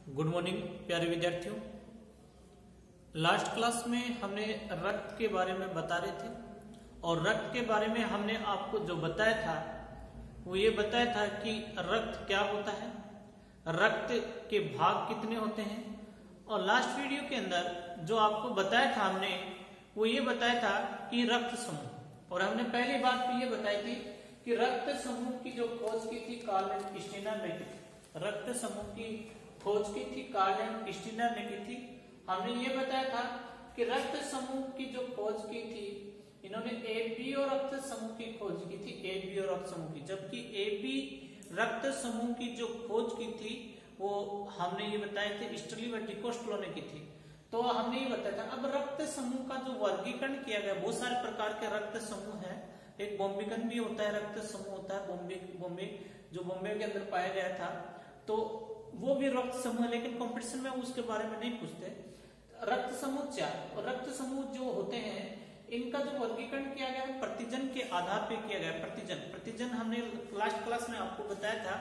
Good morning प्यारे विद्यार्थियों। Last class में हमने रक्त के बारे में बता रहे थे और रक्त के बारे में हमने आपको जो बताया था वो ये बताया था कि रक्त क्या होता है, रक्त के भाग कितने होते हैं। और लास्ट वीडियो के अंदर जो आपको बताया था हमने वो ये बताया था कि रक्त समूह, और हमने पहली बात तो ये बताई थी कि रक्त समूह की जो खोज की थी कार्ल स्टीनर ने की थी। रक्त समूह की खोज की थी कार्ल स्टीनर ने की थी। हमने ये बताया था कि रक्त समूह की जो खोज की थी इन्होंने ए बी और रक्त समूह की खोज की थी, ए बी और रक्त समूह की, जबकि ए बी रक्त समूह की जो खोज की थी वो हमने ये बताए थे स्टर्ली व डिकोस्टलो ने की थी। तो हमने ये बताया था। अब रक्त समूह का जो वर्गीकरण किया गया, बहुत सारे प्रकार के रक्त समूह है। एक बॉम्बिकन भी होता है, रक्त समूह होता है बॉम्बे जो बॉम्बे के अंदर पाया गया था, तो वो भी रक्त समूह है, लेकिन कंपटीशन में उसके बारे में नहीं पूछते। रक्त समूह 4 और रक्त समूह जो होते हैं इनका जो वर्गीकरण किया गया है प्रतिजन के आधार पे किया गया है। प्रतिजन हमने लास्ट क्लास में आपको बताया था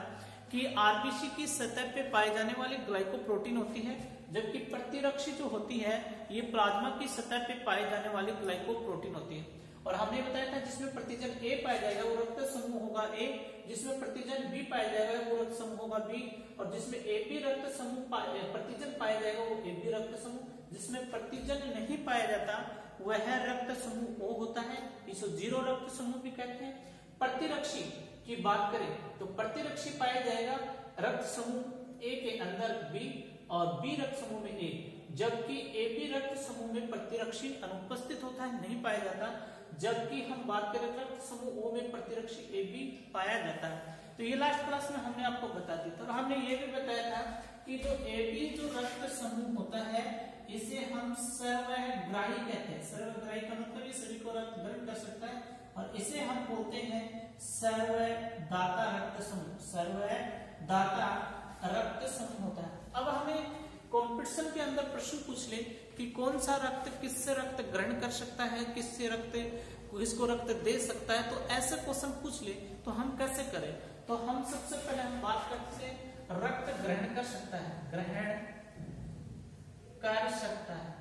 कि आरबीसी की सतह पे पाए जाने वाली ग्लाइकोप्रोटीन होती है, जबकि प्रतिरक्षी जो होती है ये प्लाज्मा की सतह पे पाए जाने वाली ग्लाइकोप्रोटीन होती है। और हमने बताया था जिसमें प्रतिजन ए पाया जाएगा वो रक्त समूह होगा ए, जिसमें प्रतिजन बी पाया जाएगा वो रक्त समूह होगा बी, और जिसमें ए बी रक्त समूह प्रतिजन पाया जाएगा वो ए बी रक्त समूह, जिसमें प्रतिजन नहीं पाया जाता वह रक्त समूह ओ होता है, इसे जीरो रक्त समूह भी कहते हैं। प्रतिरक्षी की बात करें तो प्रतिरक्षी पाया जाएगा रक्त समूह ए के अंदर बी और बी रक्त समूह में ए, जबकि ए बी रक्त समूह में प्रतिरक्षी अनुपस्थित होता है, नहीं पाया जाता। जबकि हम बात करें रक्त समूह ओ में प्रतिरक्षी ए बी पाया जाता है। तो ये लास्ट क्लास में हमने आपको बता दी था। और हमने ये भी बताया था कि जो ए बी जो रक्त समूह होता है इसे हम सर्वग्राही कहते हैं। सर्वग्राही का मतलब ये सभी को रक्त ग्रहण कर सकता है, और इसे हम बोलते हैं सर्वदाता रक्त समूह। सर्वदाता रक्त समूह होता है। अब हमें कंपटीशन के अंदर प्रश्न पूछ ले कि कौन सा रक्त किससे रक्त ग्रहण कर सकता है, किसको रक्त दे सकता है, तो ऐसे क्वेश्चन पूछ ले तो हम कैसे करें। तो हम सबसे पहले हम बात करते हैं रक्त ग्रहण कर सकता है, ग्रहण कर सकता है,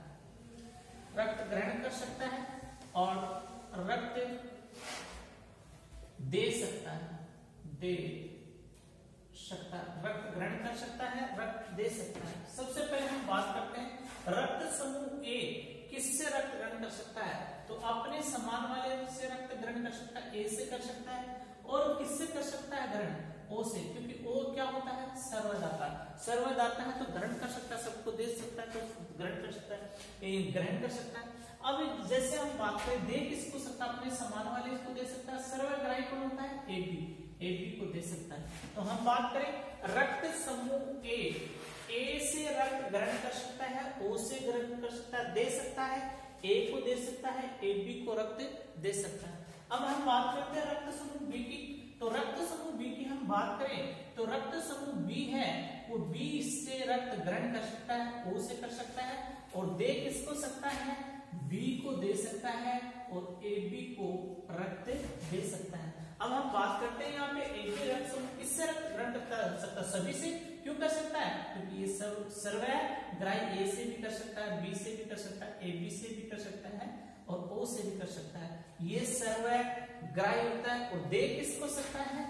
रक्त ग्रहण कर सकता है और रक्त दे सकता है, दे सकता है, रक्त ग्रहण कर सकता है, रक्त दे सकता है। सबसे पहले हम बात करते हैं रक्त समूह ए किससे रक्त ग्रहण कर सकता है, तो अपने समान वाले से रक्त ग्रहण कर सकता है, ए से कर सकता है, और किससे कर सकता है ग्रहण, ओ से, क्योंकि ओ क्या होता है सर्वदाता, सर्वदाता है तो ग्रहण कर सकता है, सबको दे सकता है तो ग्रहण कर सकता है, ग्रहण कर सकता है। अब जैसे हम बात करें दे किसको सकता है, अपने समान वाले इसको दे सकता है, सर्वग्राही कौन होता है ए बी को दे सकता है। तो हम बात करें रक्त समूह ए से रक्त ग्रहण कर सकता है, ओ से ग्रहण कर सकता है, दे सकता है, ए को दे सकता है, ए बी को रक्त दे सकता है। अब हम बात करते हैं रक्त समूह बी की। तो रक्त समूह बी की हम बात करें तो रक्त समूह बी है वो बी से रक्त ग्रहण कर सकता है, ओ से कर सकता है, और दे किसको सकता है, बी को दे सकता है, और ए बी को रक्त दे सकता है। अब हम बात करते हैं यहाँ पे ए बी रक्त समूह किससे रक्त ग्रहण कर सकता है, सभी से। क्यों कर सकता है, क्योंकि ये सर्वग्राही ए से भी कर सकता है, बी से भी कर सकता है, ए बी से भी कर सकता है, और ओ से भी कर सकता है। ये सर्वग्राही होता है, और दे किसको सकता है,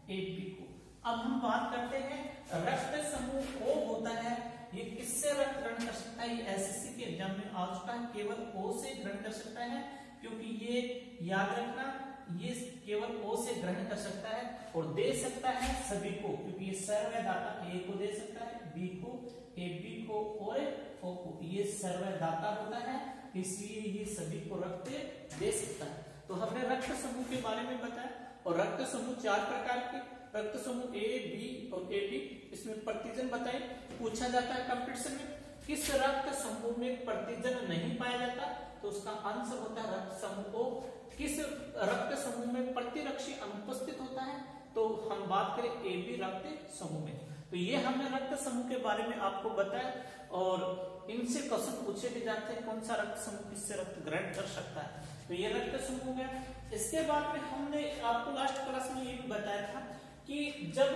ए बी को। अब हम बात करते हैं रक्त समूह ओ होता है, ये किससे रक्त ग्रहण कर सकता है, ये एसएससी के एग्जाम में आ चुका है, केवल ओ से ग्रहण कर सकता है, क्योंकि ये याद रखना ये केवल ओ से ग्रहण कर सकता है और दे सकता है सभी को, क्योंकि ये सर्वदाता ए को दे सकता है, बी को, ए बी को और ओ को, ये सर्वदाता होता है, इसलिए ये सभी को रक्त दे सकता है। तो हमने रक्त समूह के बारे में बताया, और रक्त समूह 4 प्रकार के, रक्त समूह ए बी और ए बी, इसमें प्रतिजन बताए पूछा जाता है कंपटीशन में। किस रक्त समूह में प्रतिजन नहीं पाया जाता, तो उसका आंसर होता है रक्त समूह ओ। किस रक्त समूह में प्रतिरक्षी अनुपस्थित होता है, तो हम बात करें ए बी रक्त समूह में। तो ये हमने रक्त समूह के बारे में आपको बताया, और इनसे क्वेश्चन पूछे भी जाते हैं कौन सा रक्त समूह किससे रक्त ग्रहण कर सकता है। तो ये रक्त समूह है। इसके बाद में हमने आपको लास्ट क्लास में ये भी बताया था कि जब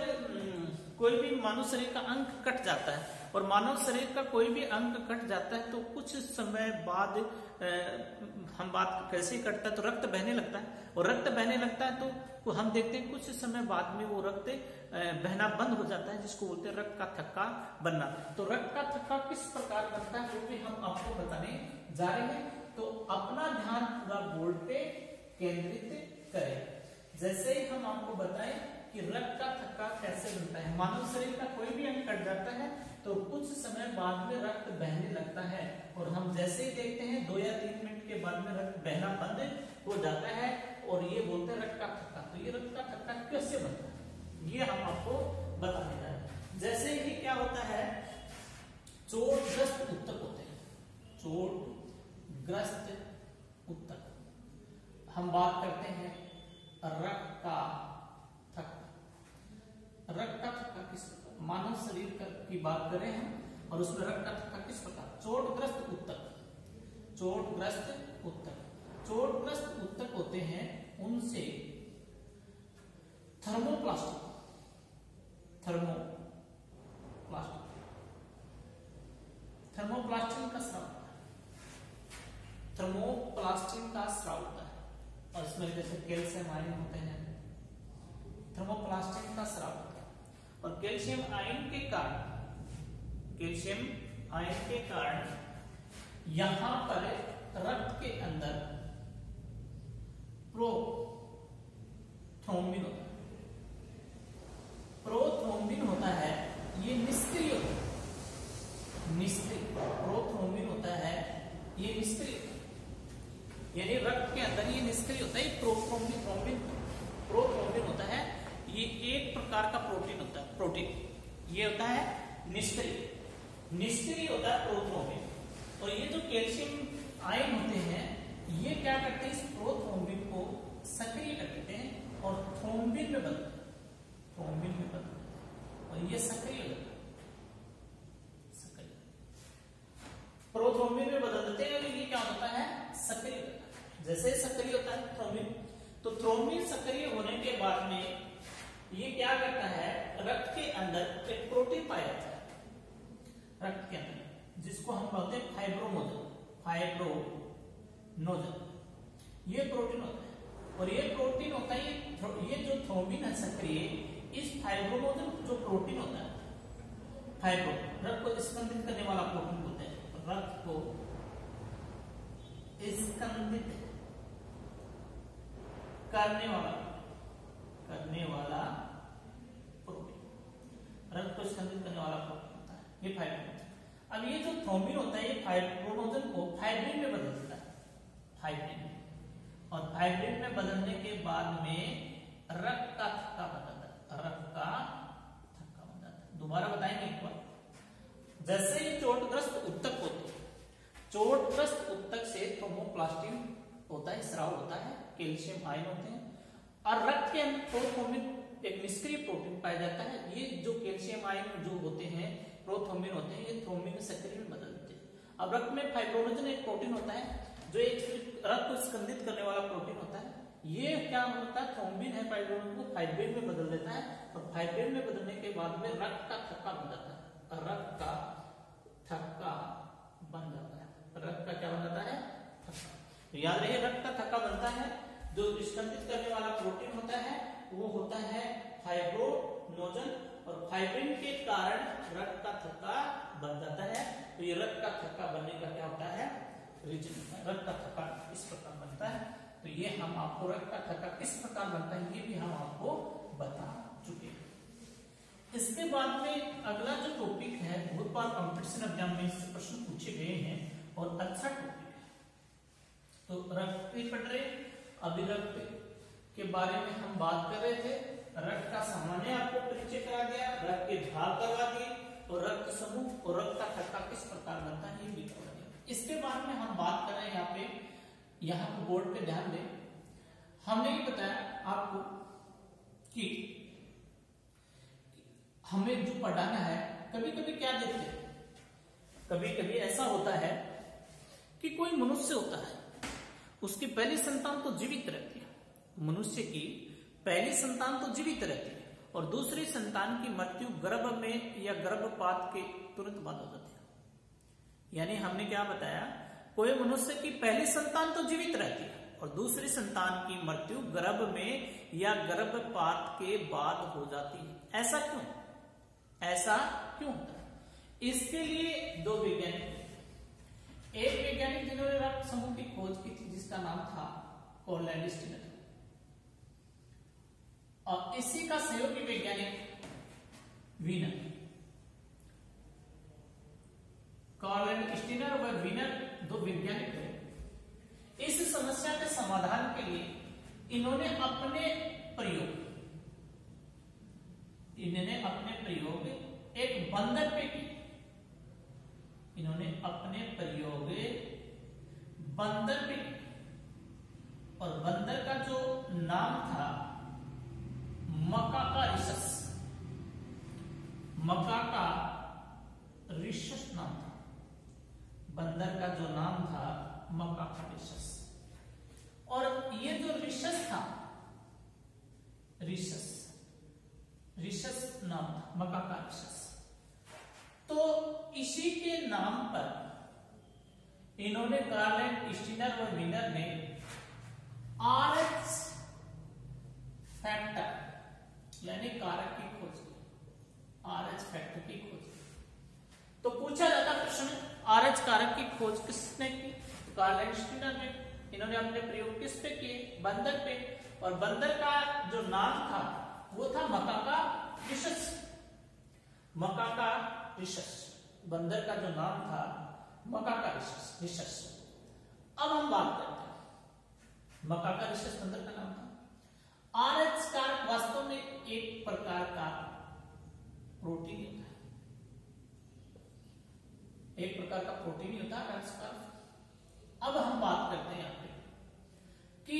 कोई भी मानव शरीर का अंग कट जाता है और मानव शरीर का कोई भी अंग कट जाता है तो कुछ समय बाद हम बात कैसे कटता है तो रक्त बहने लगता है, और रक्त बहने लगता है तो हम देखते हैं कुछ समय बाद में वो रक्त बहना बंद हो जाता है, जिसको बोलते हैं रक्त का थक्का बनना। तो रक्त का थक्का किस प्रकार बनता है वो भी हम आपको बताने जा रहे हैं। तो अपना ध्यान पूरा बोर्ड पे केंद्रित करें। जैसे ही हम आपको बताएं कि रक्त का थक्का कैसे बनता है, मानव शरीर का कोई भी अंग कट जाता है तो कुछ समय बाद में रक्त बहने लगता है, और हम जैसे ही देखते हैं 2 या 3 मिनट के बाद में रक्त बहना बंद हो जाता है, और ये बोलते हैं रक्त का थक्का। तो ये रक्त का थक्का कैसे बनता है ये हम आपको बताने जा रहे हैं। जैसे ही क्या होता है, चोटग्रस्त ऊतक होते हैं, चोटग्रस्त ऊतक, हम बात करते हैं रक्त का थक्का। रक्त का थक्का किस प्रकार, मानव शरीर की बात करें हम, और उसमें रक्त का थक्का किस प्रकार, चोटग्रस्त ऊतक, चोटग्रस्त ऊतक, चोटग्रस्त ऊतक होते हैं, उनसे थर्मोप्लास्टिक, थर्मोप्लास्टिन का स्राव होता है, थर्मोप्लास्टिन का स्राव होता है, और इसमें जैसे कैल्शियम आयन होते हैं, थर्मोप्लास्टिन का स्राव होता है। और कैल्शियम आयन के कारण यहां पर रक्त के अंदर प्रोथ्रोम्बिन होता है, प्रोथ्रोम्बिन होता है, ये निष्क्रिय होता है, प्रोथ्रोम्बिन होता है, ये निष्क्रिय होता है, यानी रक्त के अंदर ये निष्क्रिय होता है। प्रोथ्रोम्बिन होता है, ये एक प्रकार का प्रोटीन होता है, प्रोटीन ये होता है निष्क्रिय होता है प्रोथ्रोम्बिन। और ये जो कैल्शियम आयन होते हैं ये क्या करते हैं, इस प्रोथ्रोम्बिन को सक्रिय कर देते हैं और थ्रोम्बिन में बदलते हैं, और ये सक्रिय हो जाता है, प्रोथ्रोम्बिन में बदल देते हैं, ये क्या होता है, सक्रिय होता है। जैसे सक्रिय होता है थ्रोम्बिन, तो थ्रोम्बिन सक्रिय होने के बाद में ये क्या करता है, रक्त के अंदर एक प्रोटीन पाया जाता है, रक्त के अंदर, जिसको हम बोलते हैं फाइब्रोनोजन, ये प्रोटीन होता है। और ये प्रोटीन होता है, ये जो थ्रोम्बिन है सक्रिय, इस फाइब्रोनोजन जो प्रोटीन होता है, रक्त को स्कंदित करने वाला प्रोटीन होता है, रक्त को स्कंदित करने वाला प्रोटीन, रक्त को स्कंदित करने वाला प्रोटीन होता है, ये फाइब्रोनोजन। अब ये जो थ्रोम्बिन होता है, ये फाइब्रोनोजन को फाइब्रिन में बदल देता है, फाइब्रिन में, और फाइब्रिन में बदलने के बाद में रक्त का थक्का बन जाता है, रक्त का थक्का बन जाता है। दोबारा बताएंगे एक बार। जैसे ही चोटग्रस्त ऊतक होते हैं, चोटग्रस्त ऊतक से थर्मोप्लास्टिन होता है, स्राव होता है, कैल्शियम आयन होते हैं, और रक्त के अंदर प्रोथ्रोम्बिन एक निष्क्रिय प्रोटीन पाया जाता है। ये जो कैल्शियम आयन जो होते हैं, प्रोथ्रोम्बिन होते हैं, ये थ्रोम्बिन सक्रिय में बदल देते हैं। अब रक्त में फाइब्रोनोजन एक प्रोटीन होता है, जो एक रक्त को स्कंदित करने वाला प्रोटीन होता है, ये क्या होता है, थ्रोम्बिन है, फाइब्रोनोजन को फाइब्रिन में बदल देता है, और फाइब्रिन में बदलने के बाद में रक्त का थक्का बन जाता है, रक्त का थक्का बन जाता है, रक्त का क्या बन जाता है, थक्का। तो याद रहिए, रक्त का थक्का बनता है, जो स्कंदित करने वाला प्रोटीन होता है वो होता है फाइब्रोनोजन, और फाइब्रिन के कारण रक्त का थक्का बन जाता है। तो ये रक्त का थक्का बनने का क्या होता है, रीजन, रक्त का थक्का इस प्रकार बनता है। तो ये हम आपको रक्त का थक्का किस प्रकार बनता है ये भी हम आपको बता चुके हैं। इसके बाद में अगला जो टॉपिक है, बहुत बार कॉम्पिटिशन एग्जाम में इससे प्रश्न पूछे गए हैं और अच्छा टॉपिक है। तो रक्त की पटरे, अभी रक्त के बारे में हम बात कर रहे थे, रक्त का सामान्य आपको परिचय करा दिया, रक्त के भाग करवा दिए, और रक्त समूह और रक्त का थक्का किस प्रकार बनता है ये भी करवा दिया। इसके बाद में हम बात कर रहे हैं यहाँ पे, यहाँ पे बोर्ड पे ध्यान दें, हमने ये बताया आपको कि हमें जो पढ़ाना है, कभी कभी क्या देखते हैं, कभी कभी ऐसा होता है कि कोई मनुष्य होता है, उसकी पहली संतान तो जीवित रहती है, मनुष्य की पहली संतान तो जीवित रहती है, और दूसरी संतान की मृत्यु गर्भ में या गर्भपात के तुरंत बाद हो जाती है। यानी हमने क्या बताया, कोई मनुष्य की पहली संतान तो जीवित रहती है और दूसरी संतान की मृत्यु गर्भ में या गर्भपात के बाद हो जाती है। ऐसा क्यों होता है? इसके लिए दो वैज्ञानिक, एक वैज्ञानिक जिन्होंने रक्त समूह की खोज की थी जिसका नाम था कार्ल स्टीनर, और इसी का सहयोगी वैज्ञानिक वीनर। कार्ल स्टीनर व वीनर दो वैज्ञानिक थे। इस समस्या के समाधान के लिए इन्होंने अपने प्रयोग एक बंदर पे की। इन्होंने अपने प्रयोग बंदर पे की और बंदर का जो नाम था मकाकारिसस नाम था। बंदर का जो नाम था मकाकारिसस, और ये जो रिसस था, रिसस नाम था, मकाकारिसस। तो इसी के नाम पर इन्होंने कार्ल स्टीनर और वीनर ने RH फैक्टर यानी कारक की खोज की, RH फैक्टर की खोज की। तो पूछा जाता प्रश्न, RH कारक की खोज किसने की? कार्ल स्टीनर ने। इन्होंने अपने प्रयोग किस पे किए? बंदर पे, और बंदर का जो नाम था वो था मकाकारिसस। बंदर का जो नाम था मकाकारिसस। अब हम बात करते हैं, मकाकारिसस बंदर का नाम था। RH कारक वास्तव में एक प्रकार का प्रोटीन होता है, एक प्रकार का प्रोटीन होता है RH कारक। अब हम बात करते हैं यहाँ पे कि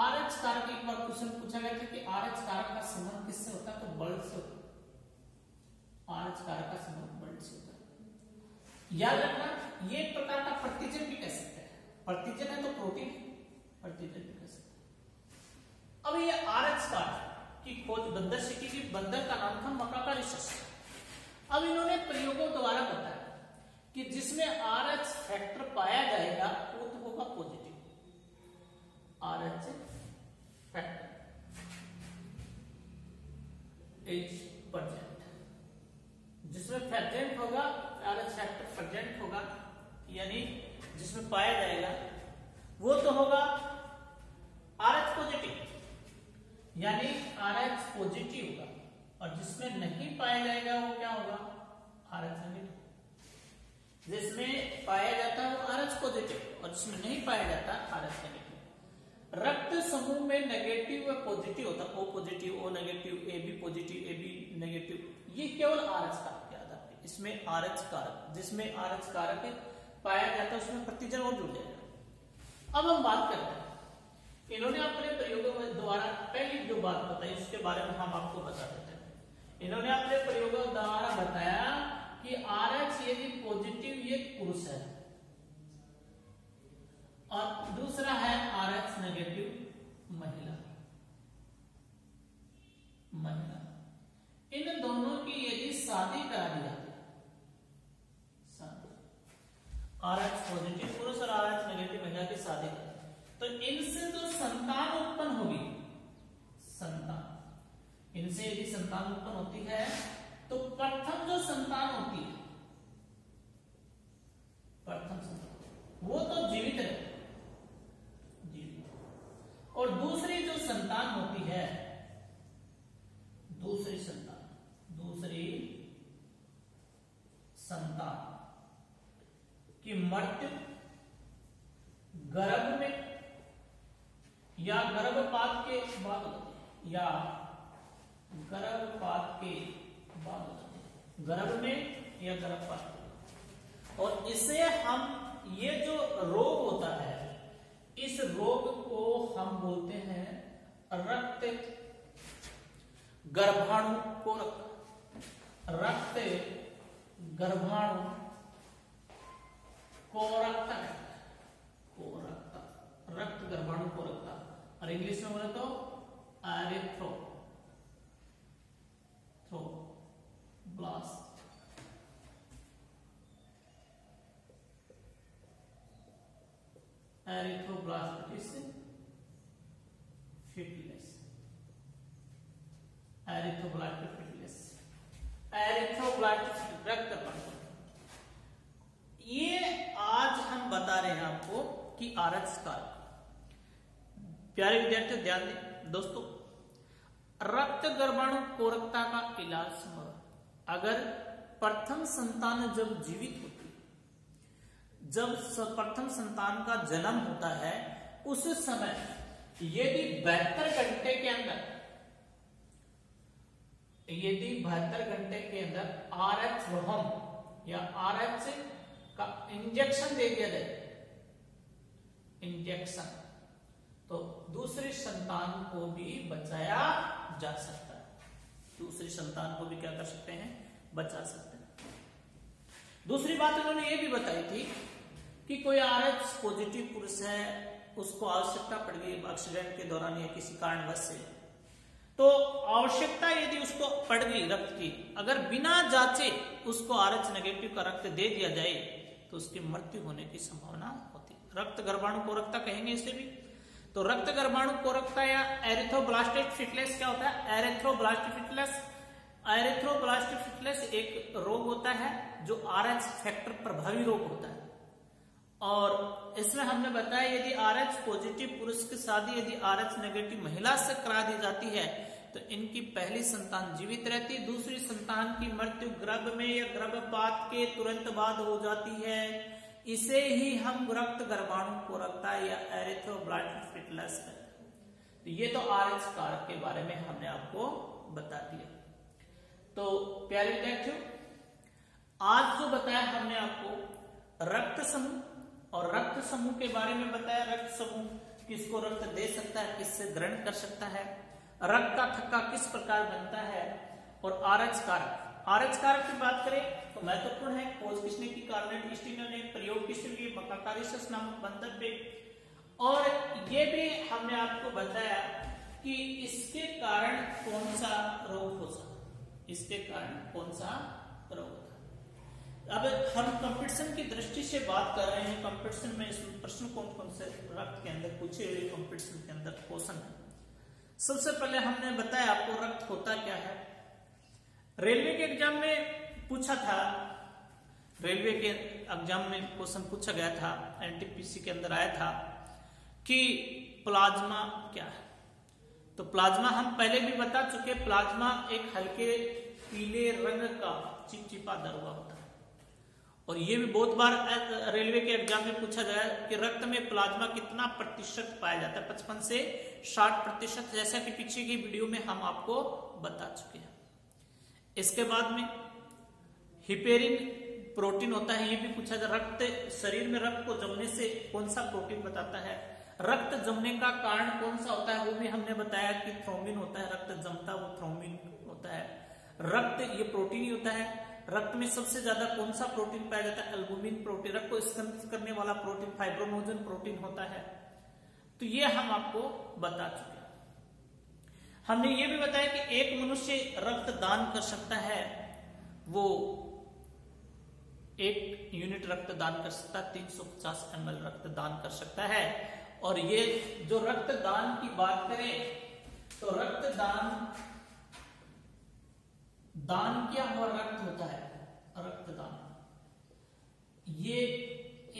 RH कारक, एक बार क्वेश्चन पूछा गया था कि RH कारक का संबंध किससे होता है? तो बल्ब से होता है। RH कारक का संबंध बल्ब से होता है। याद रखना, ये एक प्रकार का प्रतिजन भी कह सकते हैं। प्रतिजन है तो प्रोटीन, प्रतिजन भी कह सकते हैं। अब ये RH कारक की खोज बंदर से की, बंदर का नाम था मकाकारिसस। अब इन्होंने प्रयोगों द्वारा बताया कि जिसमें RH फैक्टर पाया जाएगा वो तो होगा positive, RH factor is present. जिसमें प्रेजेंट होगा, RH फैक्टर प्रेजेंट होगा, यानी जिसमें पाया जाएगा वो तो होगा RH पॉजिटिव, यानी RH पॉजिटिव होगा, और जिसमें नहीं पाया जाएगा वो क्या होगा? RH negative. जिसमें पाया जाता है वो RH पॉजिटिव और जिसमें नहीं पाया जाता RH नेगेटिव। रक्त समूह में नेगेटिव व पॉजिटिव होता है, O positive, O negative, AB positive, AB negative. ये केवल RH कारक के आधार पे। इसमें RH कारक, जिसमें RH कारक पाया जाता है उसमें प्रतिजन और जुड़ जाएगा। अब हम बात करते हैं, इन्होंने अपने प्रयोगों द्वारा पहली जो बात बताई उसके बारे में हम आपको बता देते हैं। इन्होंने अपने प्रयोगों द्वारा बताया कि RH यदि पॉजिटिव ये पुरुष है और दूसरा है RH नेगेटिव महिला। इन दोनों की यदि शादी करा दी जाती है, RH पॉजिटिव पुरुष और RH नेगेटिव महिला की शादी करा, तो इनसे जो संतान उत्पन्न होगी, इनसे यदि संतान उत्पन्न होती है तो प्रथम जो संतान होती है, वो तो जीवित है, और दूसरी जो संतान होती है, दूसरी संतान की मृत्यु गर्भ में या गर्भपात के बाद होती है, गर्भ में या गर्भपात। और इसे हम, ये जो रोग होता है, इस रोग को हम बोलते हैं रक्त गर्भाणु कोरक। रक्त गर्भाणु कोरकता, रक्त गर्भाणु कोरकता, और इंग्लिश में बोले तो एरिथ्रो एरिथ्रोब्लास्ट। एरिथ्रोब्लास्टिस फिटलेस, एरिथ्रोब्लास्टिक फिटलेस, एरिथ्रोब्लास्टिक रक्त कणकों। ये आज हम बता रहे हैं आपको कि आरएच कारक। प्यारे विद्यार्थियों ध्यान दें दोस्तों, रक्त गर्भाणु कोरकता का इलाज अगर प्रथम संतान जब जीवित होती, जब प्रथम संतान का जन्म होता है उस समय यदि 72 घंटे के अंदर, यदि 72 घंटे के अंदर आरएच रोहम या आरएच का इंजेक्शन दे दिया जाए, इंजेक्शन, तो दूसरी संतान को भी बचाया जा सकता है। दूसरी संतान को भी क्या कर सकते हैं, बचा सकते हैं। दूसरी बात उन्होंने ये भी बताई थी कि कोई आरएच पॉजिटिव पुरुष है, उसको आवश्यकता पड़ गई एक्सीडेंट के दौरान या किसी कारणवश से, तो आवश्यकता यदि उसको पड़ गई रक्त की, अगर बिना जांचे उसको आरएच नेगेटिव का रक्त दे दिया जाए तो उसकी मृत्यु होने की संभावना होती है। रक्त गर्भाणु कोरकता कहेंगे इसे भी। तो रक्त गर्भाणु कोरकता या एरिथ्रोब्लास्टिक फिटलेस क्या होता है? एरिथ्रोब्लास्टिक फिटलेस, एरिथ्रोब्लास्टिक फिटलेस एक रोग होता है जो आरएच फैक्टर प्रभावी रोग होता है। और इसमें हमने बताया यदि आरएच पॉजिटिव पुरुष की शादी यदि आरएच नेगेटिव महिला से करा दी जाती है तो इनकी पहली संतान जीवित रहती, दूसरी संतान की मृत्यु गर्भ में या गर्भपात के तुरंत बाद हो जाती है। इसे ही हम रक्त गर्भाणु कोरकता या एरिथ्रोब्लास्टिक फिटलेस कहते हैं। तो ये तो आरएच कारक के बारे में हमने आपको बता दिया। तो प्यारे विद्यार्थियों, आज जो बताया हमने आपको रक्त समूह और रक्त समूह के बारे में बताया। रक्त समूह किसको रक्त दे सकता है, किससे ग्रहण कर सकता है, रक्त का थक्का किस प्रकार बनता है, और आरएच कारक। आरएच कारक की बात करें तो महत्वपूर्ण है। खोज किसने की? कार्नेट स्टीनर ने। प्रयोग किसने किए? मकाकारिसस नामक बंदर पे। और ये भी हमने आपको बताया कि इसके कारण कौन सा रोग हो सकता है, इसके कारण कौन सा रोग होता है। अब हम कंपटीशन की दृष्टि से बात कर रहे हैं। कंपटीशन में इसमें प्रश्न कौन कौन से रक्त के अंदर पूछे हुए कंपटीशन के अंदर क्वेश्चन है। सबसे पहले हमने बताया आपको रक्त होता क्या है। रेलवे के एग्जाम में पूछा था, रेलवे के एग्जाम में क्वेश्चन पूछा गया था, एनटीपीसी के अंदर आया था कि प्लाज्मा क्या है। तो प्लाज्मा हम पहले भी बता चुके, प्लाज्मा एक हल्के पीले रंग का चिपचिपा दरुआ होता है। और ये भी बहुत बार रेलवे के एग्जाम में पूछा गया कि रक्त में प्लाज्मा कितना प्रतिशत पाया जाता है, 55 से 60%, जैसा कि पीछे की वीडियो में हम आपको बता चुके हैं। इसके बाद में हिपेरिन प्रोटीन होता है, ये भी पूछा जाता है। रक्त शरीर में रक्त को जमने से कौन सा प्रोटीन बताता है, रक्त जमने का कारण कौन सा होता है, वो भी हमने बताया कि थ्रोम्बिन होता है। रक्त जमता वो थ्रोम्बिन होता है। रक्त ये प्रोटीन ही होता है। रक्त में सबसे ज्यादा कौन सा प्रोटीन पाया जाता है? Albumin protein. रक्त को स्कंदित करने वाला प्रोटीन फाइब्रोनोजन प्रोटीन होता है। तो ये हम आपको बता चुके हैं। हमने ये भी बताया कि एक मनुष्य रक्त दान कर सकता है, वो 1 यूनिट रक्त दान कर सकता है, 350 ml रक्त दान कर सकता है। और ये जो रक्त दान की बात करें तो रक्त दान क्या हुआ रक्त होता है, रक्तदान। ये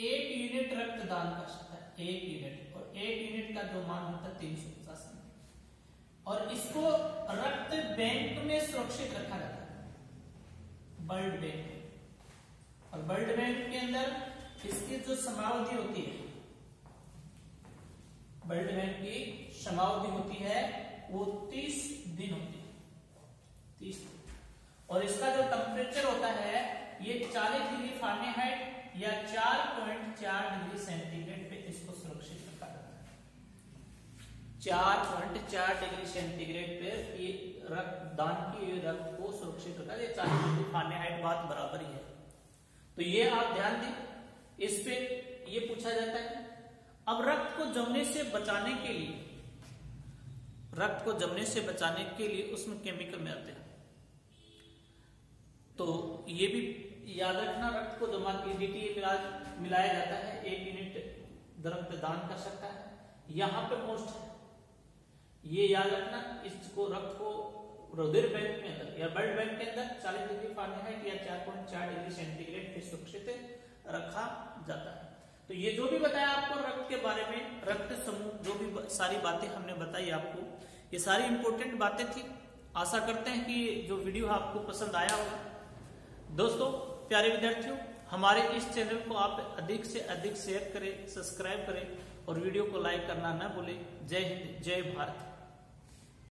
1 यूनिट रक्त दान कर सकता है, 1 यूनिट, और 1 यूनिट का जो मान होता है 350 ml। और इसको रक्त बैंक में सुरक्षित रखा जाता है, ब्लड बैंक। और ब्लड बैंक के अंदर इसकी जो समावधि होती है, ब्लड बैंक की समावधि होती है वो 30 दिन होती है, 30 दिन। और इसका जो टेम्परेचर होता है ये 40 डिग्री फ़ारेनहाइट या 4.4 डिग्री सेंटीग्रेड पे इसको सुरक्षित रखा जाता है। 4.4 डिग्री सेंटीग्रेड पे ये रक्त दान की रक्त को सुरक्षित रखा जाए। 40 डिग्री फ़ारेनहाइट बात बराबर ही है। तो ये आप ध्यान दें, इस पे ये पूछा जाता है। अब रक्त को जमने से बचाने के लिए, रक्त को जमने से बचाने के लिए उसमें केमिकल मिलाते हैं। तो ये भी याद रखना, रक्त को दमा DDT इलाज मिलाया जाता है, 1 यूनिट रक्त दान कर सकता है। यहाँ पे मोस्ट है, ये याद रखना, इसको रक्त को रुधिर बैंक के अंदर या ब्लड बैंक के अंदर 40 डिग्री फ़ारेनहाइट या 4.4 डिग्री सेंटीग्रेड पे सुरक्षित रखा जाता है। तो ये जो भी बताया आपको रक्त के बारे में, रक्त समूह, जो भी सारी बातें हमने बताई आपको, ये सारी इंपॉर्टेंट बातें थी। आशा करते हैं कि जो वीडियो आपको पसंद आया होगा। दोस्तों, प्यारे विद्यार्थियों, हमारे इस चैनल को आप अधिक से अधिक शेयर करें, सब्सक्राइब करें और वीडियो को लाइक करना न भूलें। जय हिंद, जय भारत।